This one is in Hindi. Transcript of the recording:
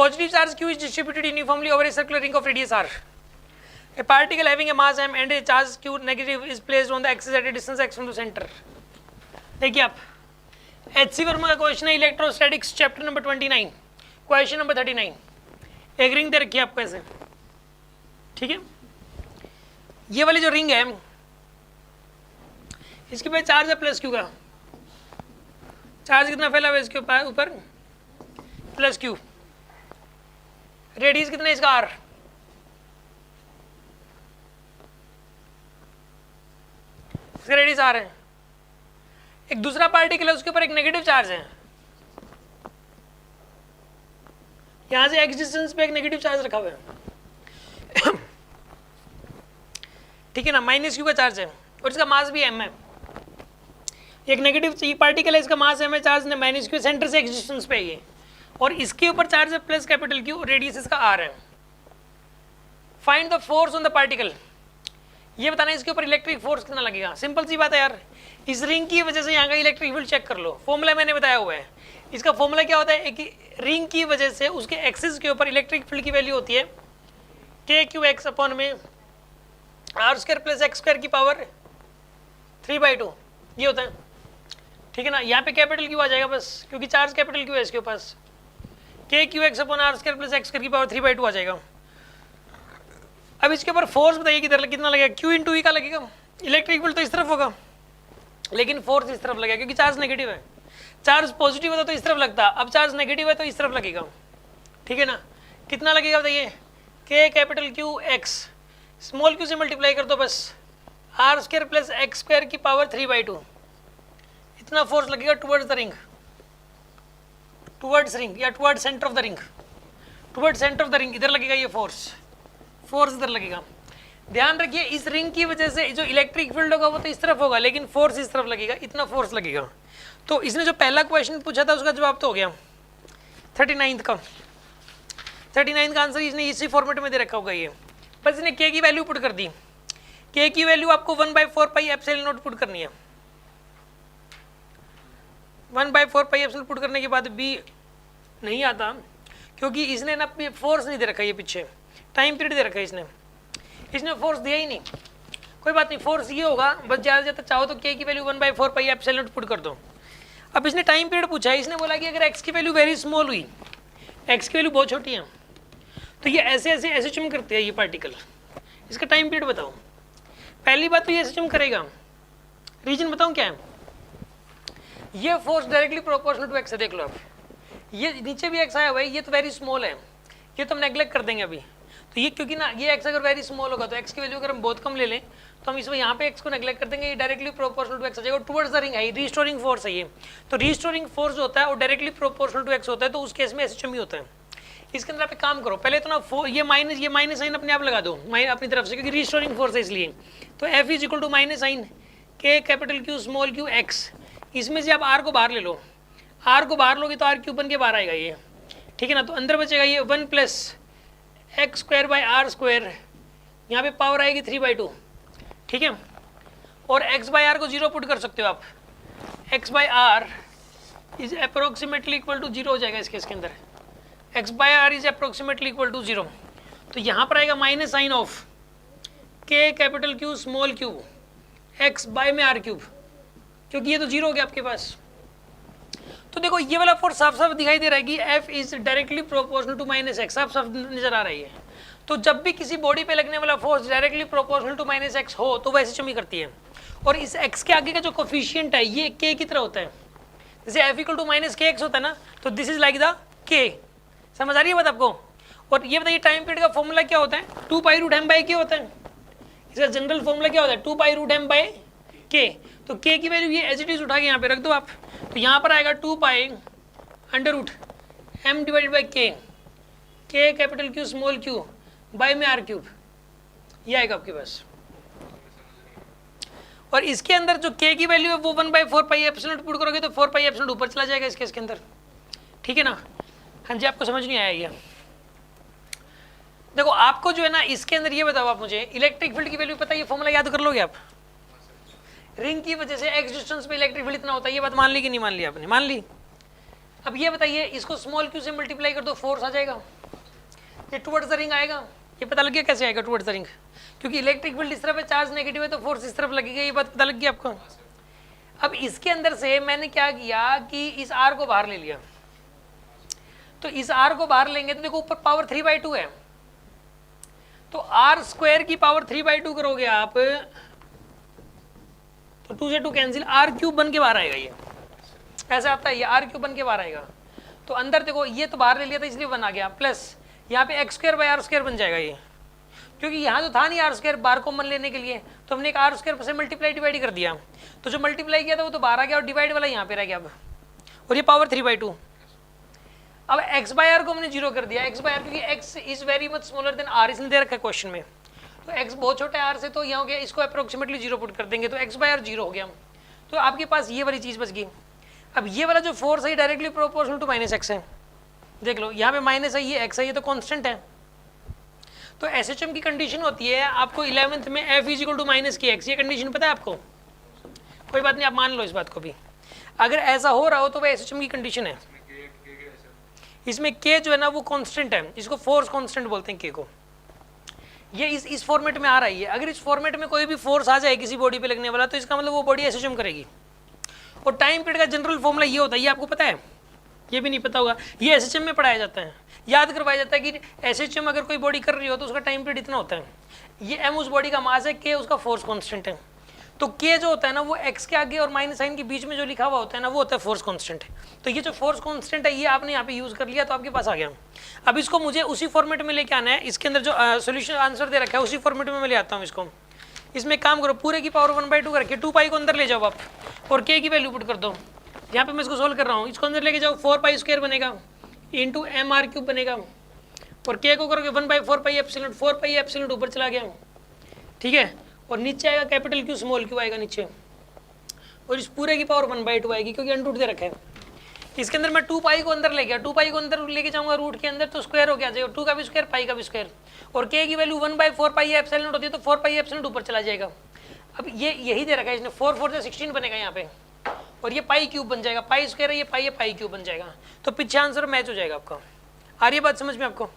positive charge q is distributed uniformly over a circular ring of radius r. A particle having a mass m and a charge q negative is placed on the axis at a distance x from the center. देखिए आप HC वर्मा का क्वेश्चन है electrostatics chapter number 29 question number 39. एक रिंग दे रखी है आपको ऐसे, ठीक है. ये वाली जो रिंग है इसके पे चार्ज है प्लस क्यू का. चार्ज कितना फैला हुआ है इसके ऊपर? Plus Q. रेडियस कितना है इसका? आर. इसका रेडियस आर है. एक दूसरा पार्टिकल है उसके ऊपर एक नेगेटिव चार्ज है. यहां से एक्स डिस्टेंस पे एक नेगेटिव चार्ज रखा हुआ है, ठीक है ना. माइनस क्यू का चार्ज है और इसका मास भी एम है. एक नेगेटिव पार्टिकल है, इसका मास एम है, चार्ज ने माइनस क्यू, सेंटर से एक्स डिस्टेंस पे है और इसके ऊपर चार्ज है प्लस कैपिटल क्यू, रेडियस इसका आर है. Find the force on the particle. ये बताना है इसके ऊपर इलेक्ट्रिक फोर्स कितना लगेगा. सिंपल सी बात है यार, इस रिंग की वजह से यहाँ का इलेक्ट्रिक फील्ड चेक कर लो. फॉर्मूला मैंने बताया हुआ है. इसका फॉर्मूला क्या होता है? एक रिंग की वजह से उसके एक्सिस के ऊपर इलेक्ट्रिक फील्ड की वैल्यू होती है के क्यू एक्स अपॉन में R square plus x square की पावर 3/2. ये होता है, ठीक है ना. यहाँ पे कैपिटल क्यू आ जाएगा बस, क्योंकि चार्ज कैपिटल क्यू है इसके पास. K Q X upon R square plus x square की पावर 3/2 आ जाएगा. अब इसके ऊपर फोर्स बताइए किधर कितना लगेगा? क्यू इंटू ई का लगेगा. इलेक्ट्रिक फील्ड तो इस तरफ होगा लेकिन फोर्स इस तरफ लगेगा क्योंकि चार्ज नेगेटिव है. चार्ज पॉजिटिव होता तो इस तरफ लगता, अब चार्ज नेगेटिव है तो इस तरफ लगेगा, ठीक है ना. कितना लगेगा बताइए? के capital Q x small Q से मल्टीप्लाई कर दो बस, r square plus x square की पावर 3/2. इतना फोर्स लगेगा towards the ring, towards ring या towards centre of the ring. Towards centre of the ring इधर लगेगा ये फोर्स इधर लगेगा. ध्यान रखिए इस रिंग की वजह से जो इलेक्ट्रिक फील्ड होगा वो तो इस तरफ होगा लेकिन फोर्स इस तरफ लगेगा. इतना फोर्स लगेगा. तो इसने जो पहला क्वेश्चन पूछा था उसका जवाब तो हो गया. 39 का आंसर इसने इसी फॉर्मेट में दे रखा होगा. ये बस इसने के की वैल्यू पुट कर दी. के की वैल्यू आपको 1/4 पाई एप्सिलॉन नॉट पुट करनी है. 1/4 पाई एप्सिलॉन पुट करने के बाद भी नहीं आता क्योंकि इसने ना फोर्स नहीं दे रखा. ये पीछे टाइम पीरियड दे रखा है इसने फोर्स दिया ही नहीं. कोई बात नहीं, फोर्स ये होगा बस. ज़्यादा से ज़्यादा चाहो तो के की value 1/4 pi epsilon not put कर दो. अब इसने टाइम पीरियड पूछा है. इसने बोला कि अगर एक्स की वैल्यू वेरी स्मॉल हुई, एक्स की वैल्यू बहुत छोटी है, तो ये ऐसे चुम करते हैं ये पार्टिकल. इसका टाइम पीरियड बताओ. पहली बात तो ये ऐसे चुम करेगा. रीजन बताऊँ क्या है? ये force directly proportional to X है. देख लो आप, ये नीचे भी एक्स आया हुआ है, ये तो वेरी स्मॉल है, ये तो हम नेग्लेक्ट कर देंगे अभी. तो ये क्योंकि ना ये एक्स अगर वेरी स्मॉल होगा तो एक्स की वैल्यू अगर हम बहुत कम ले लें तो हम इसमें यहाँ पे एक्स को नेग्लेक्ट कर देंगे. ये डायरेक्टली प्रोपोर्शनल टू एक्स आ जाएगा. टुवर्ड्स द रिंग है, रीस्टोरिंग फोर्स है ये. तो रीस्टोरिंग फोर्स होता है और डायरेक्टली प्रोपोर्शनल टू एक्स होता है, तो उस केस में ऐसे चमी होता है. इसके अंदर आप एक काम करो, पहले तो ना ये माइनस साइन अपने आप लगा दो अपनी तरफ से क्योंकि रीस्टोरिंग फोर्स है इसलिए. तो F is equal to minus sign के capital Q small Q x. इसमें से आप आर को बाहर ले लो. आर को बाहर लोगे तो आर क्यूब बन के बाहर आएगा ये, ठीक है ना. तो अंदर बचेगा ये 1 plus x square by R square. यहाँ पे पावर आएगी 3/2, ठीक है. और एक्स बाई आर को 0 पुट कर सकते हो आप. X by R is approximately equal to 0 हो जाएगा इसके अंदर. X by R is approximately equal to 0. तो यहाँ पर आएगा minus sign of K capital Q small Q X by में आर क्यूब, क्योंकि ये तो 0 हो गया आपके पास. तो देखो ये वाला फोर्स साफ साफ दिखाई दे रहा है कि F is directly proportional to minus X. साफ साफ नजर आ रही है. तो जब भी किसी बॉडी पे लगने वाला force directly proportional to minus X हो तो वैसे चमी करती है. और इस एक्स के आगे का जो कोफिशिएंट है ये के की तरह होता है. जैसे F इक्वल टू माइनस के एक्स होता है ना, तो दिस इज लाइक द के. समझ आ रही है बात आपको? और ये बताइए टाइम पीरियड का फॉर्मूला क्या होता है? 2π√m/k होता है. इसका जनरल फॉर्मूला क्या होता है? 2π√m/k. तो के की वैल्यू ये एज इट इज उठा के यहाँ पे रख दो आप. तो यहाँ पर आएगा 2π√m divided by K capital Q small Q by में आर क्यूब. ये आएगा आपके पास. और इसके अंदर जो के की वैल्यू है वो 1/4 पाई एप्सिलॉन पुट करोगे तो 4 पाई एप्सिलॉन ऊपर चला जाएगा इसके अंदर, ठीक है ना. हाँ जी, आपको समझ नहीं आया ये? देखो आपको जो है ना इसके अंदर ये बताओ आप मुझे, इलेक्ट्रिक फील्ड की वैल्यू पता है? ये फॉर्मूला याद कर लोगे आप? रिंग की वजह से एक्स डिस्टेंस पे इलेक्ट्रिक फील्ड इतना होता है. ये बात मान ली कि नहीं मान ली आपने? मान ली. अब ये बताइए, इसको स्मॉल क्यू से मल्टीप्लाई कर दो, फोर्स आ जाएगा, ये टुवर्ड्स द रिंग आएगा। ये पता लग गया कैसे आएगा टुवर्ड्स द रिंग, क्योंकि इलेक्ट्रिक फील्ड इस तरफ है, चार्ज नेगेटिव है, तो फोर्स इस तरफ लगेगा। ये बात पता लग गई आपको। अब इसके अंदर से मैंने क्या किया कि इस आर को बाहर ले लिया, तो इस आर को बाहर लेंगे तो देखो ऊपर पावर 3/2 है, तो आर स्क्वायर की पावर 3/2 करोगे आप तो 2 से 2 कैंसिल, आर क्यूब बन के बाहर आएगा। ये ऐसा आता है, ये आर क्यूब बन के बाहर आएगा। तो अंदर देखो ये तो बाहर ले लिया था इसलिए बन आ गया, प्लस यहाँ पे x² बन जाएगा ये, क्योंकि यहाँ तो था नहीं r² बाहर कॉमन लेने के लिए, तो हमने एक r² से मल्टीप्लाई डिवाइड कर दिया, तो जो मल्टीप्लाई किया था वो तो बाहर आ गया और डिवाइड वाला यहाँ पे रह गया अब, और ये पावर 3/2। अब x/r को हमने 0 कर दिया, x/r क्योंकि x is very much smaller than r, इसने दे रखा है क्वेश्चन में, तो x बहुत छोटा है r से, तो यहाँ हो गया, इसको अप्रोक्सीमेटली 0 पुट कर देंगे तो x/r 0 हो गया। तो आपके पास ये वाली चीज़ बच गई। अब ये वाला जो फोर्स है डायरेक्टली प्रोपोर्शनल टू -x है, देख लो यहाँ पे माइनस है, ये x है, ये तो कांस्टेंट है। तो SHM की कंडीशन होती है आपको 11th में F = -kx, ये कंडीशन पता है आपको? कोई बात नहीं, आप मान लो इस बात को भी, अगर ऐसा हो रहा हो तो वह SHM की कंडीशन है। इसमें k जो है ना वो कांस्टेंट है, इसको फोर्स कांस्टेंट बोलते हैं k को। ये इस फॉर्मेट में आ रही है, अगर इस फॉर्मेट में कोई भी फोर्स आ जाए किसी बॉडी पे लगने वाला, तो इसका मतलब वो बॉडी SHM करेगी। और टाइम पीरियड का जनरल फॉर्मूला ये होता है, ये आपको पता है? ये भी नहीं पता होगा, ये SHM में पढ़ाया जाता है, याद करवाया जाता है कि SHM अगर कोई बॉडी कर रही हो तो उसका टाइम पीरियड इतना होता है, ये m उस बॉडी का मास है, k उसका फोर्स कांस्टेंट है। तो k जो होता है ना वो x के आगे और माइनस साइन के बीच में जो लिखा हुआ होता है ना वो होता है फोर्स कांस्टेंट। तो ये जो फोर्स कांस्टेंट है ये आपने यहाँ पे यूज कर लिया तो आपके पास आ गया। अब इसको मुझे उसी फॉर्मेट में लेके आना है, इसके अंदर जो सोल्यूशन आंसर दे रखा है उसी फॉर्मेट में मैं ले आता हूँ इसको। इसमें काम करो, पूरे की पावर 1/2 करके 2π को अंदर ले जाओ आप और k की वैल्यू पुट कर दो। यहाँ पे मैं इसको सोल्व कर रहा हूँ, इसको अंदर लेके जाओ, 4π² बनेगा इंटू mr³ बनेगा, और k को करोगे 1/4πε, 4πε ऊपर चला गया, ठीक है, और नीचे आएगा कैपिटल Q स्मॉल q आएगा नीचे, और इस पूरे की पावर 1/2 आएगी क्योंकि अंडर रूट दे रखा है। इसके अंदर मैं 2π को अंदर ले गया, 2π को अंदर लेके जाऊंगा रूट के अंदर तो स्क्वायर हो गया जाएगा, 2 का भी स्क्वायर, पाई का भी स्क्वायर, और k की वैल्यू 1/4πε होती है तो 4πε ऊपर चला जाएगा। अब ये यही दे रखा है इसने, 4 4 से 16 बनेगा यहाँ पे, और ये π³ बन जाएगा, पाई स्क्वायर है ये पाई क्यूब बन जाएगा, तो पीछे आंसर मैच हो जाएगा आपका। आ रही है बात समझ में आपको?